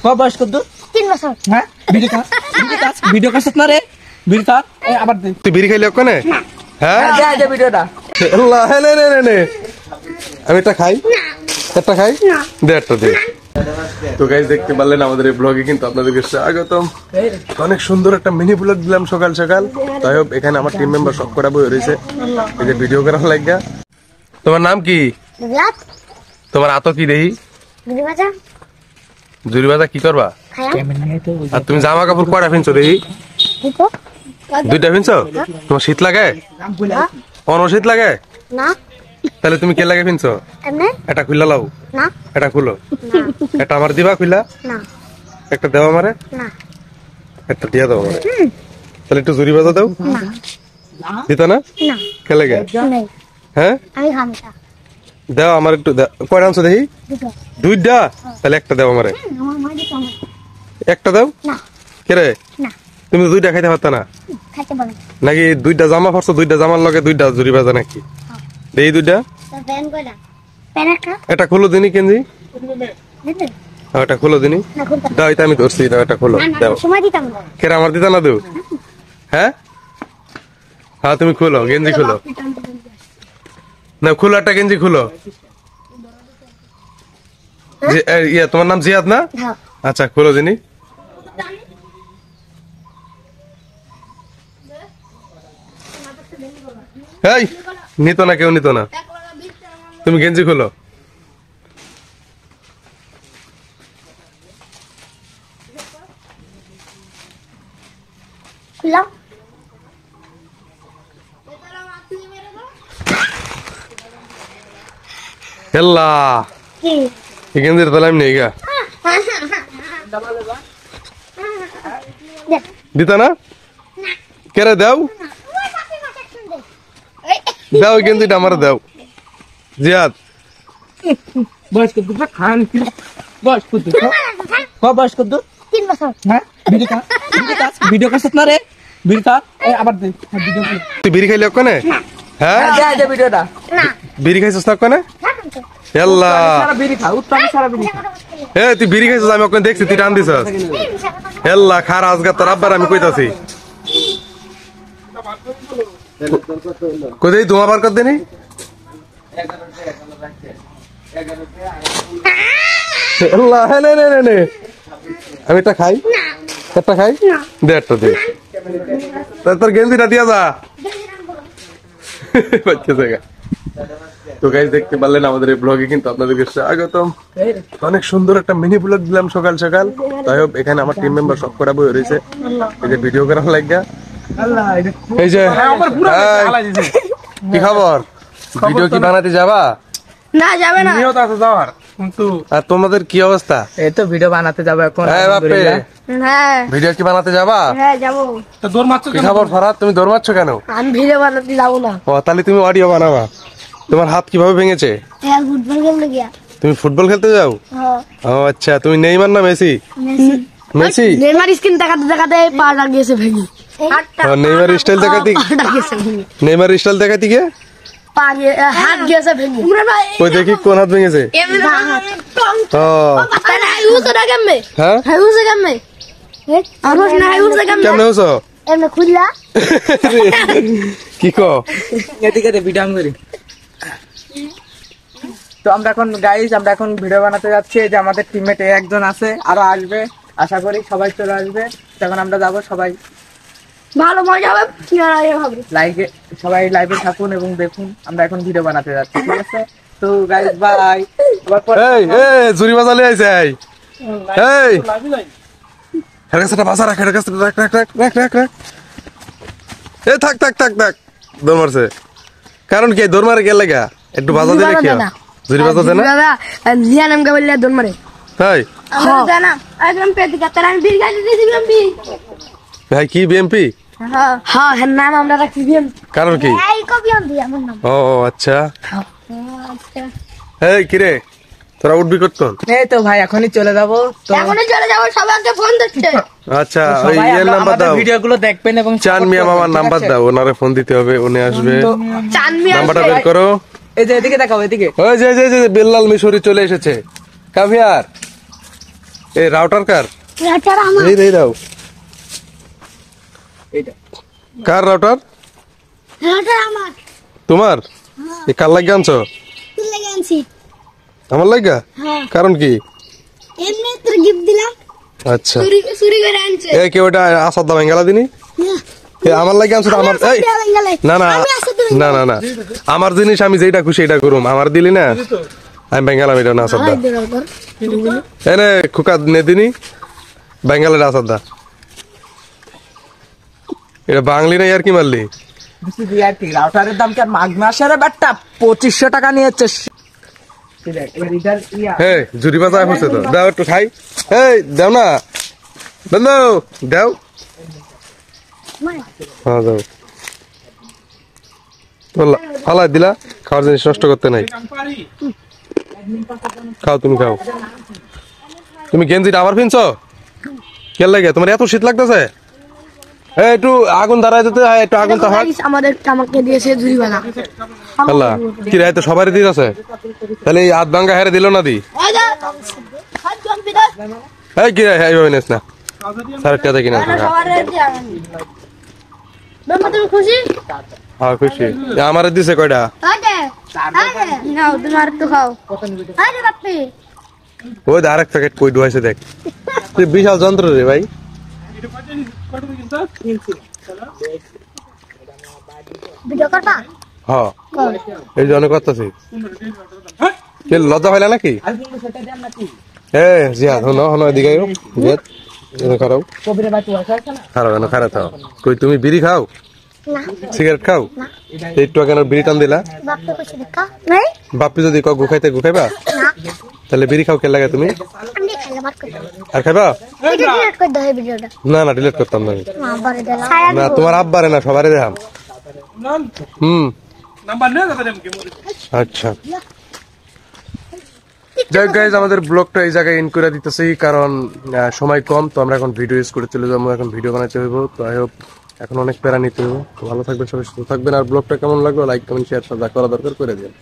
বয়স কত? 3 বছর। হ্যাঁ ভিডিও কাজ না রে বিড়ি খা আবার দে। তুই বিড়ি খাইলি ওখানে? হ্যাঁ দে ভিডিওটা। আল্লাহ নে নে নে নে আমি একটা খাই একটা খাই দে একটা দে। তো গাইস দেখতে পারলেন আমাদের এই ব্লগে কিন্তু আপনাদেরকে স্বাগতম। অনেক সুন্দর একটা মিনি ব্লগ দিলাম সকাল সকাল। তাই হোক এখানে আমার টিম মেম্বার সব করা বই রয়েছে এই যে ভিডিও করার লাগা। তোমার নাম কি? বিরাট তোমার আতো কি দেহি? বিড়ি বাজা জুরি বাজা কি করবা? খায়া আর তুমি জামা কাপড় কয়টা পিনছো দেহি? দিতো 2টা পিনছো? তোমার শীত লাগে? অন শীত লাগে? না তাহলে তুমি কে লাগে পিনছো? এমনে এটা খুললা লাও না এটা খুলো এটা আমার দিবা খুলা না একটা দেওয়া আমারে না একটা দিয়া দাও আমারে তাহলে একটু জুরি বাজা দাও না দিতা না না কে লাগে নেই হ্যাঁ আমি খামটা দাও আমার একটু কয়টা আনছো দেখি দিতো 2টা তাহলে একটা দাও আমারে আমার মা দিতো আমার একটা দাও না কে রে না তুমি তো 2টা খাইতে পারতা না খাইতে বলে নাকি 2টা জামা পরছো 2টা জামার লগে 2টা জুরি বাজা নাকি দেই 2টা তো প্যান কইরা প্যান একটা এটা খুলো দিনি কেনজি দিতে এটা খুলো দিনি না খুলতে দাও এটা আমি ধরছি দাও এটা খুলো না দাও সময় দিতাম না কেরা আমার দিতা না দেও হ্যাঁ হ্যাঁ তুমি খুলো গেঞ্জি খুলো না খুলো একটা গেঞ্জি খুলো ইয়া তোমার নাম জিয়াদ না হ্যাঁ আচ্ছা খুলো দিনি এই নিত না কেউ নিত না তুমি গেঞ্জি খুলো খুললাম হেল্লা কি এই গেঞ্জির তাহলে আমি নেই গা দেখ দিতা না কেরে দাও দাও এই গেঞ্জিটা আমার দাও জিয়াদ বয়স কত? খান বয়স কত? বয়স কত? 3 বছর। হ্যাঁ ভিডিও কাজ না রে বিড়ি খা আবার দে ভিডিও। তুই বিড়ি খাইলি ওখানে? হ্যাঁ দে ভিডিওটা। না বিড়ি খাইছিস না ওখানে? হেল্লা সারা বিড়ি খা উত্তম সারা বিড়ি খা। এ তুই বিড়ি খাইছিস আমি ওখানে দেখছি তুই টান দিছস হেল্লা খার আজগা তোর আব্বার আমি কইতাছি কই দেই তোমার বার কর দেনি হেল্লা হে নে নে নে নে আমি একটা খাই একটা খাই দে একটা দে তোর গেঞ্জিটা দিয়া যা বাচ্চা জায়গা। তো গাইস দেখতে পারলেন আমাদের এই ব্লগে কিন্তু আপনাদেরকে স্বাগতম। অনেক সুন্দর একটা মিনি ব্লগ দিলাম সকাল সকাল। তাই হোক এখানে আমার টিম মেম্বার সব করা বই রয়েছে এই যে ভিডিও করার লাগা। এই যে কি খবর ভিডিও কি বানাতে যাবা? না যাবে না নিয়ত আছে যাওয়ার কিন্তু আর তোমাদের কি অবস্থা? এই তো ভিডিও বানাতে যাব এখন। এই বাপরে হ্যাঁ ভিডিও কি বানাতে যাবা? হ্যাঁ যাবো তো দৌড় মারছো কি খবর ফরাদ তুমি দৌড় মারছো কেন? আমি ভিডিও বানাতে যাবো না ও তাহলে তুমি অডিও বানাবা। তোমার হাত কিভাবে ভেঙেছে? হ্যাঁ ফুটবল খেলতে গিয়া তুমি ফুটবল খেলতে যাও? হ্যাঁ ও আচ্ছা তুমি নেইমার না মেসি? মেসি নেইমার স্ক্রিন দেখাতে দেখাতে পা লাগিয়েছে ভেঙে নেইমার স্টাইল দেখাতি নেইমার স্টাইল দেখাতি কে হাত গিয়েছে ভেঙে কই দেখি কোন হাত ভেঙেছে? ও হ্যাঁ কেমনে হছো এমনি খুললা কি কো এদিকে দে ভিডিও করি। তো আমরা এখন গাইস আমরা এখন ভিডিও বানাতে যাচ্ছি। এই যে আমাদের টিমমেট একজন আছে আরো আসবে আশা করি সবাই চলে আসবে। তখন আমরা যাব সবাই ভালো মজা হবে লাইভে সবাই লাইভে থাকুন এবং দেখুন আমরা এখন ভিডিও বানাতে যাচ্ছি ঠিক আছে। তো গাইস বাই এই এই জুরি বাজালে আইছে এই এই এর কাছে বাসা রাখ এর কাছে রাখ রাখ রাখ রাখ রাখ রাখ এ থাক থাক থাক থাক দৌড় মারছে কারণ কি দৌড় মারে গেল লাগা একটু বাজা দিলে কি জুরি বাজা দেনা দাদা জিয়ান আমকে বললে দন মারে তাই জানা একদম পেট কাটার আমি বিল গাড়ি দিয়ে দিলাম বি ভাই কি বিএমপি হ্যাঁ হ্যাঁ এর নাম আমরা রাখছি বিএমপি কারণ কি এই কপি আন দিই আমার নাম ও আচ্ছা আচ্ছা এই কি রে তোরা উঠবি করতন এই তো ভাই এখনই চলে যাব। তো এখনই চলে যাব সবাইকে ফোন দিচ্ছে আচ্ছা ওই সবাই এর নাম্বার দাও ভিডিওগুলো দেখবেন এবং চান মিয়া মামার নাম্বার দাও ওনারে ফোন দিতে হবে উনি আসবে চানমি নাম্বারটা বের করো। এই যে এদিকে দেখাও এদিকে ওই যে যে যে বেল্লাল মিশরি চলে এসেছে কাম হিয়ার এই রাউটার কার? রাউটার আমার। এই রাও এইটা কার রাউটার? রাউটার আমার। তোমার? এই কার লাগা আনছো? তুই লাগে আনছি। আমার লাগা? হ্যাঁ। কারণ কি? এমনি তোর গিফট দিলাম। আচ্ছা চুরি করে আনছে। এই কেউ এটা আসাদ দা বেঙ্গালা দিনি? এ আমার লাগা আনছো তো আমার এই না না না না না আমার জিনিস আমি যেটা খুশি এটা করুম আমার দিলি না আমি বেঙ্গালাম এটা না আসাদ দা এনে খুকা নে দিনি বেঙ্গালের আসাদ দা এটা বাংলি না আর কি মারলি দিছি আর কি রাউটারের দাম কি আর মাঘ মাসের ব্যাটটা 2500 টাকা নিয়েছে এবার এটার ইয়া হে জুরি বাজায় হচ্ছে তো দাও একটু খাই এই দাও না বন্ধু দাও হ্যাঁ দাও ফালাই দিলা খাওয়ার জিনিস নষ্ট করতে নাই খাও তুমি খাও তুমি গেঞ্জিটা আবার পিনছো কেন লাগে তোমার এত শীত লাগতেছে এই একটু আগুন দাঁড়ায় যেতে হয় একটু আগুন তাহার আমাদের আমাকে দিয়েছে জুরিমানা। আল্লাহ কি রে তো সবারই দিন আছে তাহলে এই আধ ভাঙ্গা হেরে দিল না দি এই কি রে এইভাবে নিস না সাড়ে টাকা কিনা তুমি খুশি? হ্যাঁ খুশি আমার দিছে কয়টা নাও তোমার তো খাও। আরে বাপরে ওই আরেক প্যাকেট কই ডুয়াইছে দেখ তুই বিশাল যন্ত্র রে ভাই ভিডিও করবা? হ্যাঁ এই যে অনেক করতেছি কে লজ্জা পাইলা নাকি আর কিন্তু সেটা দেন নাকি এ জিয়াদ হনো হনো এদিকে আইও জিয়াদ এনে খারাও কবিরে ভাই তুই আছে না খারাও এনে খারাও থাও কই তুমি বিড়ি খাও না সিগারেট খাও একটু আগে বিড়ি টান দিলা বাপরে কইছে দেখা নাই বাপি যদি কক গুখাইতে গুখাইবা না তাহলে বিড়ি খাও কে লাগে তুমি আমি খেলা বাদ করে আর খাইবা এটা ডিলিট করে দাও এই ভিডিওটা। না না ডিলিট করতাম না আমি। না বারে দিলাম না তোমার আব্বারে না সবারই দেখাম আচ্ছা যাই গাইজ আমাদের ব্লগটা এই জায়গায় এন্ড করে দিতেছি কারণ সময় কম তো আমরা এখন ভিডিও ইউজ করে চলে যাবো এখন ভিডিও বানাতে হইব তো আই হোপ এখন অনেক প্যারা নিতে হইব তো ভালো থাকবেন সবাই সুস্থ থাকবেন আর ব্লগটা কেমন লাগলো লাইক কমেন্ট শেয়ার সব যা করা দরকার করে দিন